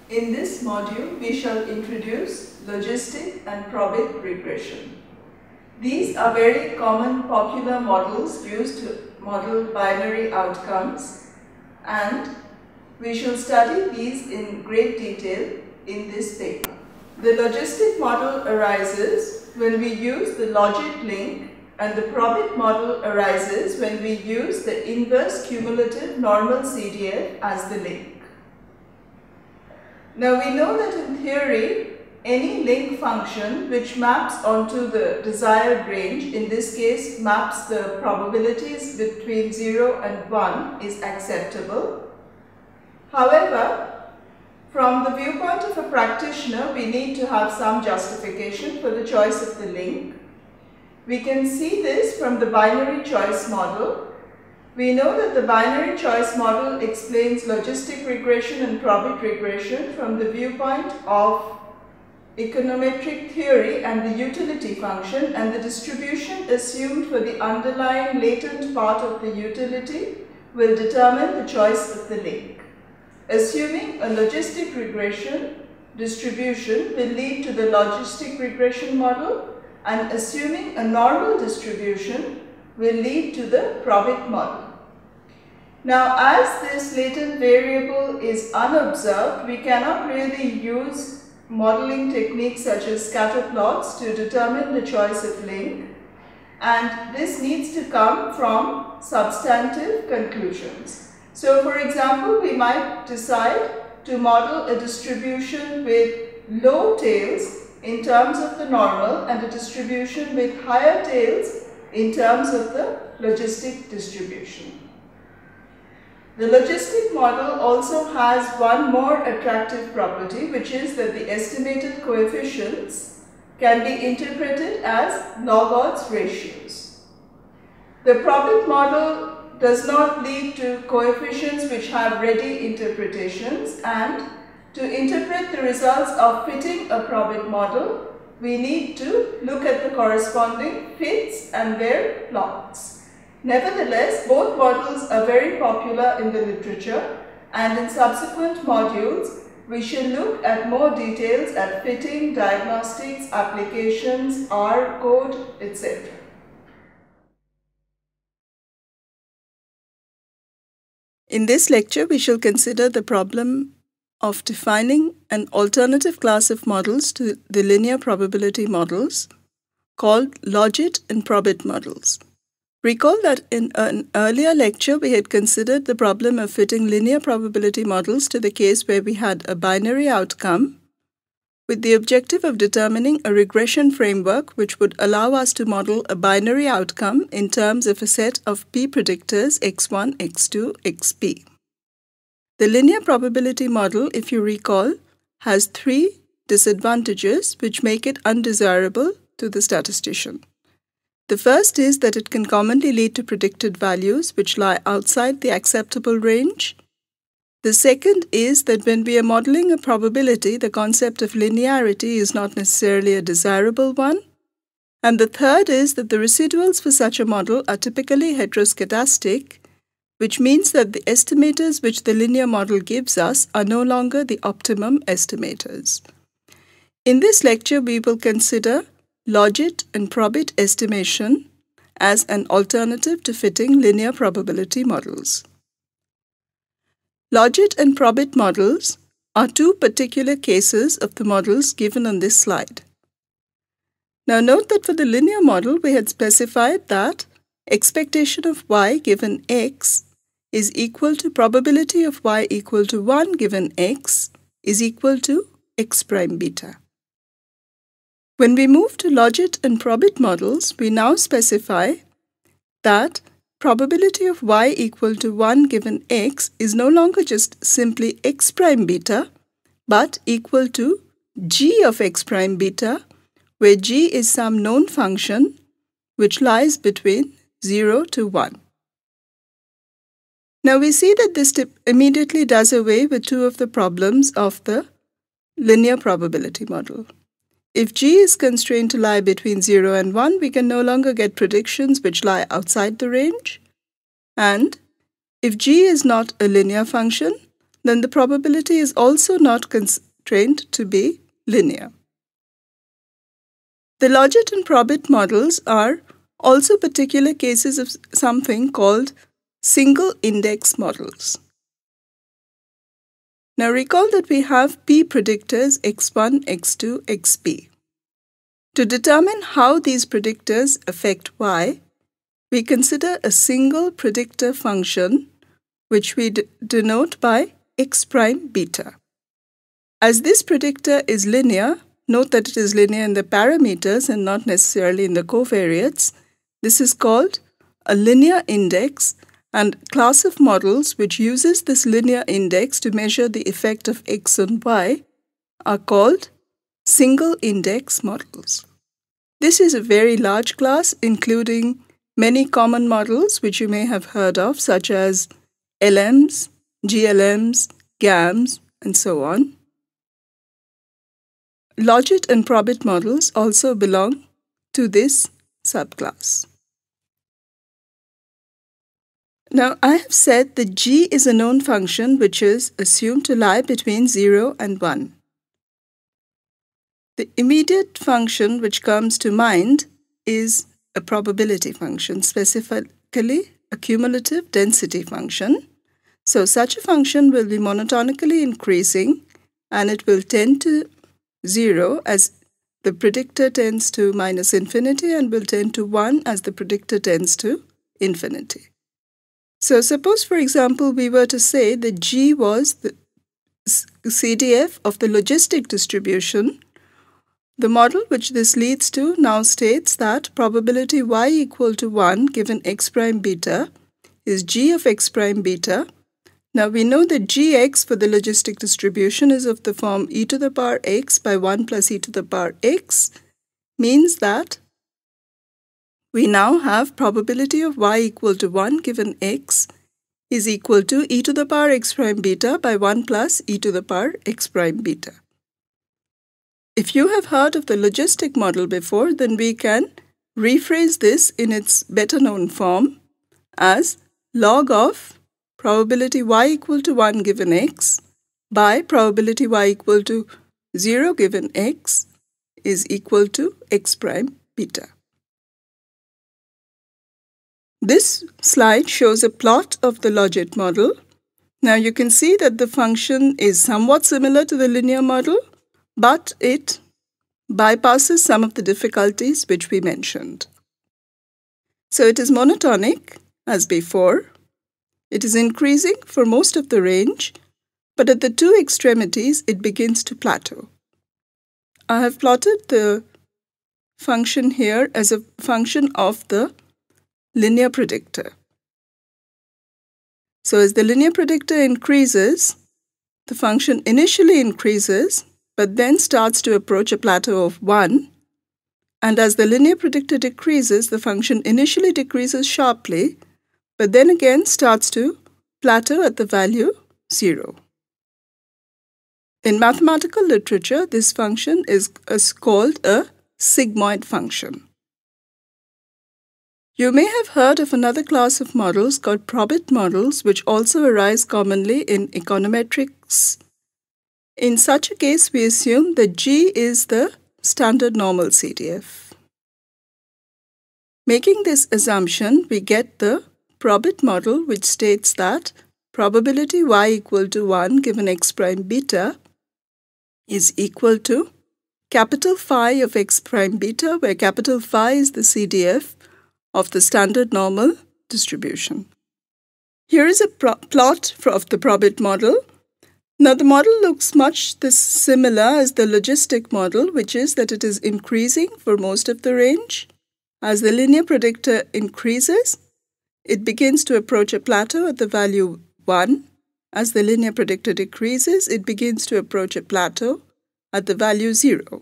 In this module, we shall introduce logistic and Probit regression. These are very common popular models used to model binary outcomes, and we shall study these in great detail in this paper. The logistic model arises when we use the Logit link, and the Probit model arises when we use the inverse cumulative normal CDF as the link. Now we know that in theory, any link function which maps onto the desired range, in this case maps the probabilities between 0 and 1, is acceptable. However, from the viewpoint of a practitioner, we need to have some justification for the choice of the link. We can see this from the binary choice model. We know that the binary choice model explains logistic regression and Probit regression from the viewpoint of econometric theory and the utility function, and the distribution assumed for the underlying latent part of the utility will determine the choice of the link. Assuming a logistic regression distribution will lead to the logistic regression model, and assuming a normal distribution will lead to the Probit model. Now, as this latent variable is unobserved, we cannot really use modeling techniques such as scatter plots to determine the choice of link, and this needs to come from substantive conclusions. So, for example, we might decide to model a distribution with low tails in terms of the normal and a distribution with higher tails in terms of the logistic distribution. The logistic model also has one more attractive property, which is that the estimated coefficients can be interpreted as log odds ratios. The Probit model does not lead to coefficients which have ready interpretations, and to interpret the results of fitting a Probit model, we need to look at the corresponding fits and their plots. Nevertheless, both models are very popular in the literature, and in subsequent modules, we shall look at more details at fitting, diagnostics, applications, R code, etc. In this lecture, we shall consider the problem of defining an alternative class of models to the linear probability models called Logit and Probit models. Recall that in an earlier lecture we had considered the problem of fitting linear probability models to the case where we had a binary outcome with the objective of determining a regression framework which would allow us to model a binary outcome in terms of a set of p predictors x1, x2, xp. The linear probability model, if you recall, has three disadvantages which make it undesirable to the statistician. The first is that it can commonly lead to predicted values which lie outside the acceptable range. The second is that when we are modeling a probability, the concept of linearity is not necessarily a desirable one. And the third is that the residuals for such a model are typically heteroscedastic, which means that the estimators which the linear model gives us are no longer the optimum estimators. In this lecture, we will consider Logit and Probit estimation as an alternative to fitting linear probability models. Logit and Probit models are two particular cases of the models given on this slide. Now note that for the linear model, we had specified that expectation of y given x is equal to probability of y equal to 1 given x is equal to x prime beta. When we move to Logit and Probit models, we now specify that probability of y equal to 1 given x is no longer just simply x prime beta, but equal to g of x prime beta, where g is some known function which lies between 0 to 1. Now we see that this immediately does away with two of the problems of the linear probability model. If g is constrained to lie between 0 and 1, we can no longer get predictions which lie outside the range. And if g is not a linear function, then the probability is also not constrained to be linear. The Logit and Probit models are also particular cases of something called single index models. Now recall that we have P predictors x1, x2, xp. To determine how these predictors affect y, we consider a single predictor function which we denote by x prime beta. As this predictor is linear, note that it is linear in the parameters and not necessarily in the covariates. This is called a linear index, and class of models which uses this linear index to measure the effect of x on y are called single index models. This is a very large class including many common models which you may have heard of, such as LMs, GLMs, GAMs, and so on. Logit and Probit models also belong to this subclass. Now, I have said that g is a known function which is assumed to lie between 0 and 1. The immediate function which comes to mind is a probability function, specifically a cumulative density function. So such a function will be monotonically increasing and it will tend to 0 as the predictor tends to minus infinity and will tend to 1 as the predictor tends to infinity. So suppose, for example, we were to say that G was the CDF of the logistic distribution. The model which this leads to now states that probability y equal to 1 given x prime beta is G of x prime beta. Now we know that Gx for the logistic distribution is of the form e to the power x by 1 plus e to the power x, means that we now have probability of y equal to 1 given x is equal to e to the power x prime beta by 1 plus e to the power x prime beta. If you have heard of the logistic model before, then we can rephrase this in its better known form as log of probability y equal to 1 given x by probability y equal to 0 given x is equal to x prime beta. This slide shows a plot of the Logit model. Now you can see that the function is somewhat similar to the linear model, but it bypasses some of the difficulties which we mentioned. So it is monotonic as before. It is increasing for most of the range, but at the two extremities it begins to plateau. I have plotted the function here as a function of the linear predictor. So as the linear predictor increases, the function initially increases, but then starts to approach a plateau of 1. And as the linear predictor decreases, the function initially decreases sharply, but then again starts to plateau at the value 0. In mathematical literature, this function is called a sigmoid function. You may have heard of another class of models called Probit models, which also arise commonly in econometrics. In such a case, we assume that G is the standard normal CDF. Making this assumption, we get the Probit model, which states that probability y equal to 1 given x prime beta is equal to capital phi of x prime beta, where capital phi is the CDF of the standard normal distribution. Here is a plot of the Probit model. Now the model looks much similar as the logistic model, which is that it is increasing for most of the range. As the linear predictor increases, it begins to approach a plateau at the value 1. As the linear predictor decreases, it begins to approach a plateau at the value 0.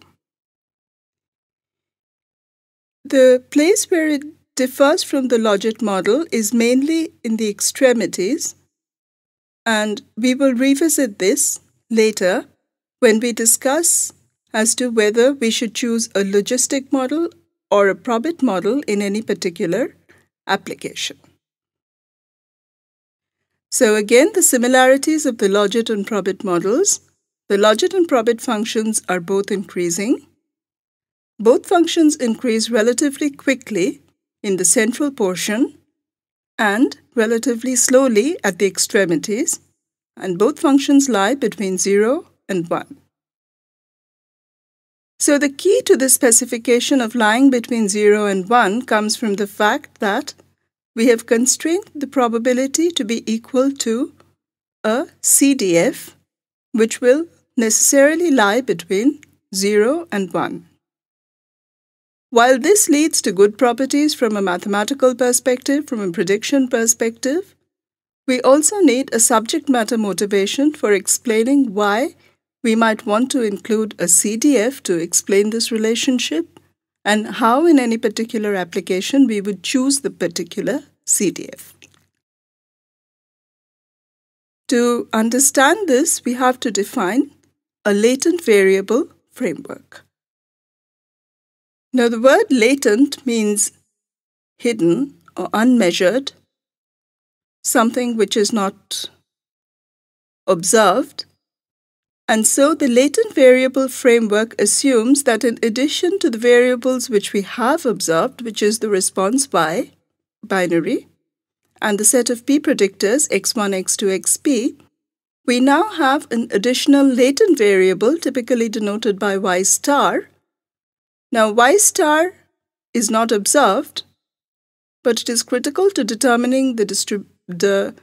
The place where it differs from the Logit model is mainly in the extremities, and we will revisit this later when we discuss as to whether we should choose a logistic model or a Probit model in any particular application. So again, the similarities of the Logit and Probit models. The Logit and Probit functions are both increasing. Both functions increase relatively quickly in the central portion and relatively slowly at the extremities, and both functions lie between 0 and 1. So the key to the specification of lying between 0 and 1 comes from the fact that we have constrained the probability to be equal to a CDF, which will necessarily lie between 0 and 1. While this leads to good properties from a mathematical perspective, from a prediction perspective, we also need a subject matter motivation for explaining why we might want to include a CDF to explain this relationship, and how in any particular application we would choose the particular CDF. To understand this, we have to define a latent variable framework. Now, the word latent means hidden or unmeasured, something which is not observed. And so the latent variable framework assumes that in addition to the variables which we have observed, which is the response y, binary, and the set of p predictors x1, x2, xp, we now have an additional latent variable typically denoted by y star. Now y star is not observed, but it is critical to determining the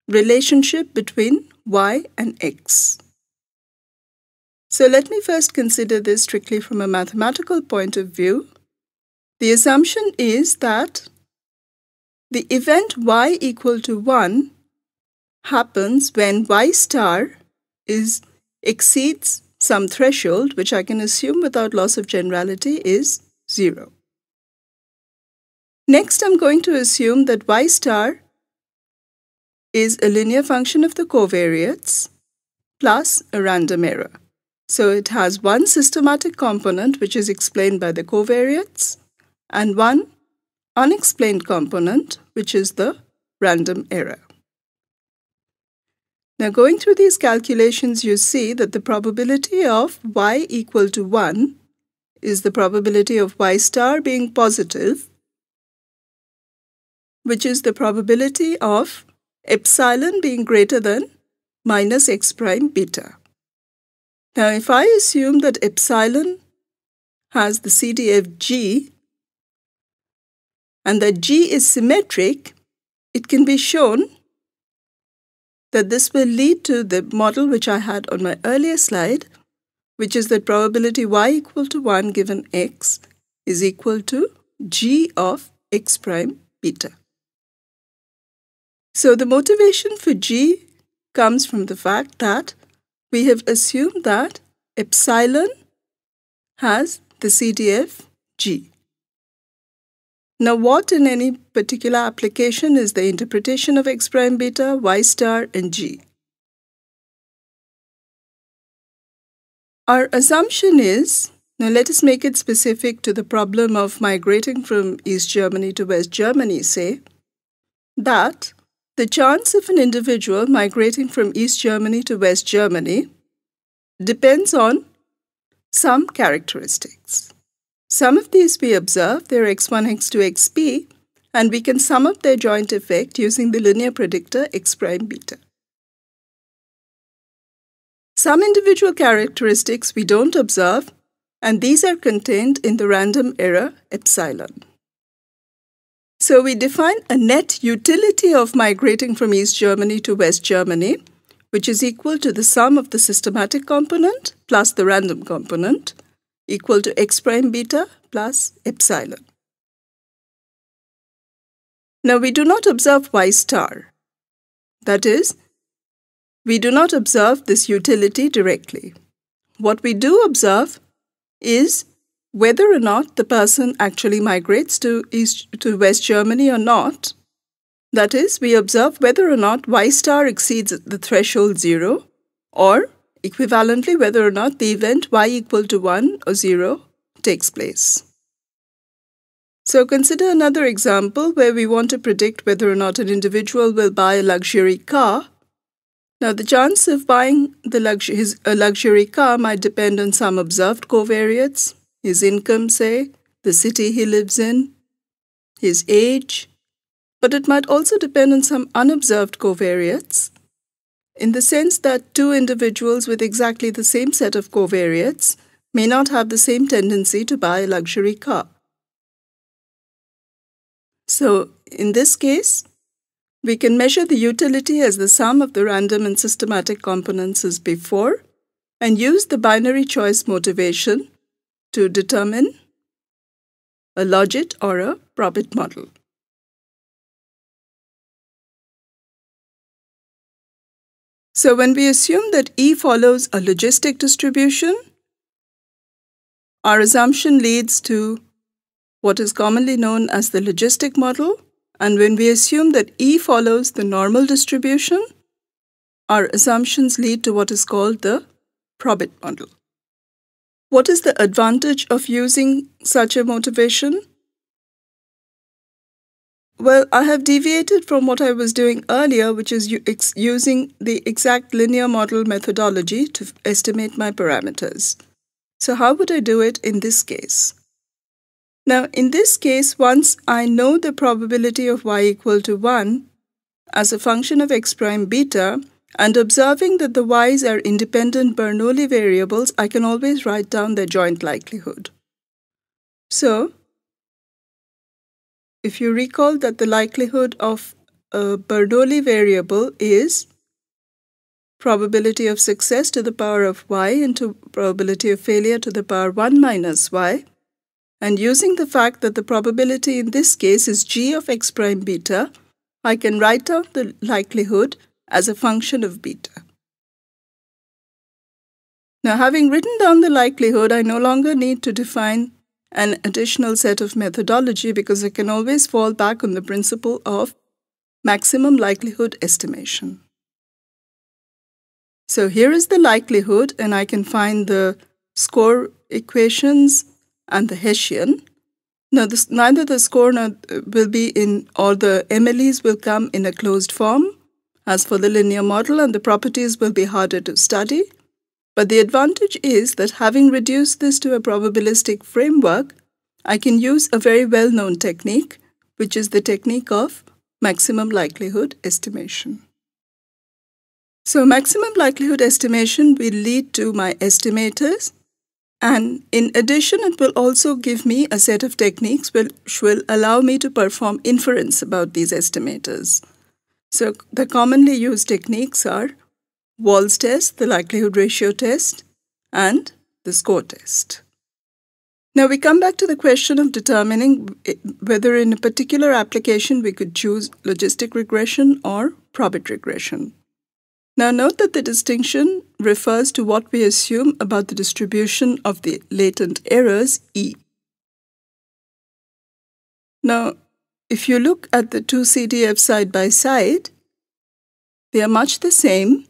relationship between y and x. So let me first consider this strictly from a mathematical point of view. The assumption is that the event y equal to 1 happens when y star exceeds some threshold, which I can assume without loss of generality is 0. Next, I'm going to assume that y star is a linear function of the covariates plus a random error. So it has one systematic component which is explained by the covariates and one unexplained component which is the random error. Now going through these calculations, you see that the probability of y equal to 1 is the probability of y star being positive, which is the probability of epsilon being greater than minus x prime beta. Now, if I assume that epsilon has the CDF G and that G is symmetric, it can be shown that this will lead to the model which I had on my earlier slide, which is that probability y equal to 1 given x is equal to G of x prime beta. So the motivation for G comes from the fact that we have assumed that epsilon has the CDF G. Now, what in any particular application is the interpretation of x prime beta, y star, and G? Our assumption is, now let us make it specific to the problem of migrating from East Germany to West Germany, say, that the chance of an individual migrating from East Germany to West Germany depends on some characteristics. Some of these we observe, they're x1, x2, xp, and we can sum up their joint effect using the linear predictor x prime beta. Some individual characteristics we don't observe, and these are contained in the random error epsilon. So we define a net utility of migrating from East Germany to West Germany, which is equal to the sum of the systematic component plus the random component, equal to x prime beta plus epsilon. Now we do not observe y star. That is, we do not observe this utility directly. What we do observe is whether or not the person actually migrates to West Germany or not. That is, we observe whether or not y star exceeds the threshold 0, or equivalently whether or not the event y equal to 1 or 0 takes place. So consider another example where we want to predict whether or not an individual will buy a luxury car. Now, the chance of buying a luxury car might depend on some observed covariates, his income, say, the city he lives in, his age, but it might also depend on some unobserved covariates, in the sense that two individuals with exactly the same set of covariates may not have the same tendency to buy a luxury car. So, in this case, we can measure the utility as the sum of the random and systematic components as before and use the binary choice motivation to determine a Logit or a Probit model. So when we assume that E follows a logistic distribution, our assumption leads to what is commonly known as the logistic model. And when we assume that E follows the normal distribution, our assumptions lead to what is called the Probit model. What is the advantage of using such a motivation? Well, I have deviated from what I was doing earlier, which is using the exact linear model methodology to estimate my parameters. So how would I do it in this case? Now, in this case, once I know the probability of y equal to 1 as a function of x prime beta, and observing that the y's are independent Bernoulli variables, I can always write down their joint likelihood. So, if you recall that the likelihood of a Bernoulli variable is probability of success to the power of y into probability of failure to the power 1 minus y, and using the fact that the probability in this case is g of x prime beta, I can write down the likelihood as a function of beta. Now, having written down the likelihood, I no longer need to define an additional set of methodology because I can always fall back on the principle of maximum likelihood estimation. So here is the likelihood, and I can find the score equations and the Hessian. Now, neither the score will be in, or the MLEs will come in a closed form, as for the linear model, and the properties will be harder to study. But the advantage is that having reduced this to a probabilistic framework, I can use a very well-known technique, which is the technique of maximum likelihood estimation. So maximum likelihood estimation will lead to my estimators, and in addition, it will also give me a set of techniques which will allow me to perform inference about these estimators. So the commonly used techniques are Wall's test, the likelihood ratio test, and the score test. Now we come back to the question of determining whether in a particular application we could choose logistic regression or Probit regression. Now note that the distinction refers to what we assume about the distribution of the latent errors E. Now, if you look at the two CDFs side by side, they are much the same.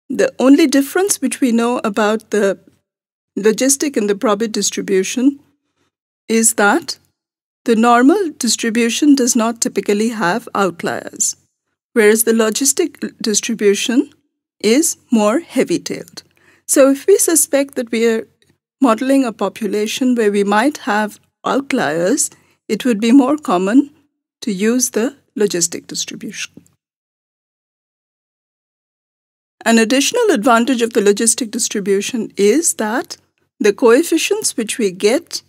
The only difference which we know about the logistic and the Probit distribution is that the normal distribution does not typically have outliers, whereas the logistic distribution is more heavy-tailed. So if we suspect that we are modeling a population where we might have outliers, it would be more common to use the logistic distribution. An additional advantage of the logistic distribution is that the coefficients which we get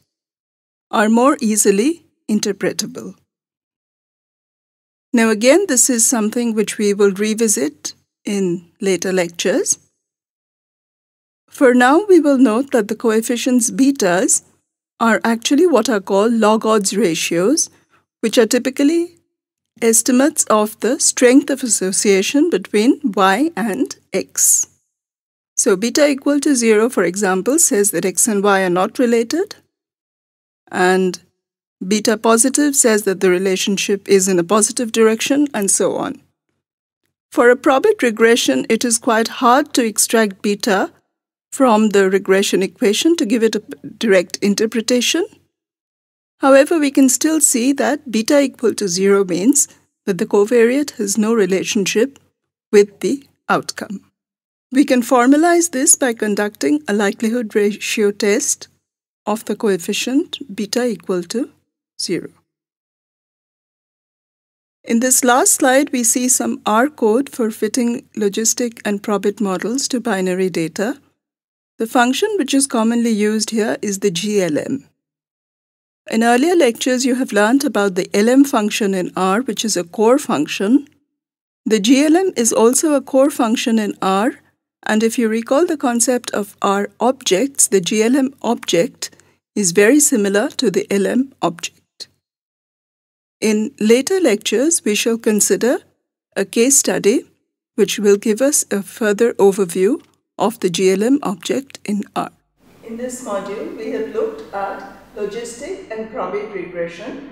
are more easily interpretable. Now again, this is something which we will revisit in later lectures. For now, we will note that the coefficients betas are actually what are called log odds ratios, which are typically estimates of the strength of association between y and x. So beta equal to 0, for example, says that x and y are not related, and beta positive says that the relationship is in a positive direction, and so on. For a Probit regression, it is quite hard to extract beta from the regression equation to give it a direct interpretation. However, we can still see that beta equal to 0 means that the covariate has no relationship with the outcome. We can formalize this by conducting a likelihood ratio test of the coefficient beta equal to 0. In this last slide, we see some R code for fitting logistic and Probit models to binary data. The function which is commonly used here is the GLM. In earlier lectures, you have learnt about the LM function in R, which is a core function. The GLM is also a core function in R, and if you recall the concept of R objects, the GLM object is very similar to the LM object. In later lectures, we shall consider a case study which will give us a further overview of the GLM object in R. In this module, we have looked at logistic and Probit regression.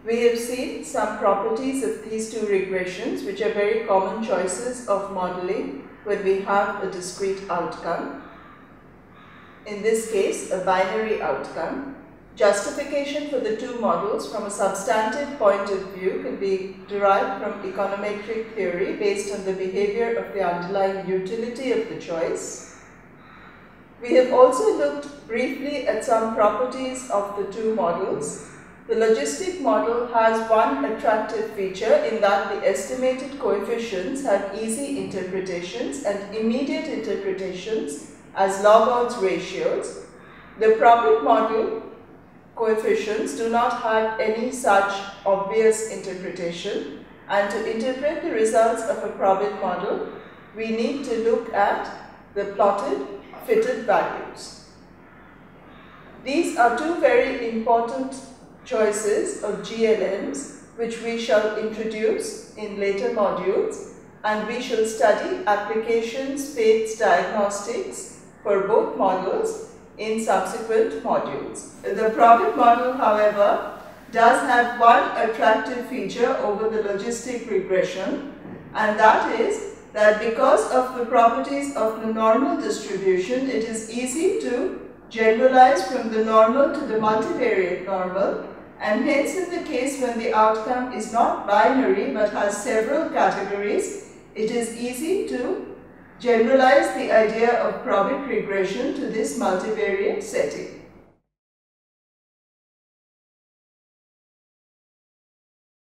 We have seen some properties of these two regressions, which are very common choices of modeling when we have a discrete outcome. In this case, a binary outcome. Justification for the two models from a substantive point of view can be derived from econometric theory based on the behavior of the underlying utility of the choice. We have also looked briefly at some properties of the two models. The logistic model has one attractive feature in that the estimated coefficients have easy interpretations and immediate interpretations as log odds ratios. The Probit model coefficients do not have any such obvious interpretation, and to interpret the results of a Probit model, we need to look at the plotted fitted values. These are two very important choices of GLMs which we shall introduce in later modules, and we shall study application space diagnostics for both models in subsequent modules. The Probit model, however, does have one attractive feature over the logistic regression, and that is that because of the properties of the normal distribution, it is easy to generalize from the normal to the multivariate normal, and hence in the case when the outcome is not binary but has several categories, it is easy to generalize the idea of Probit regression to this multivariate setting.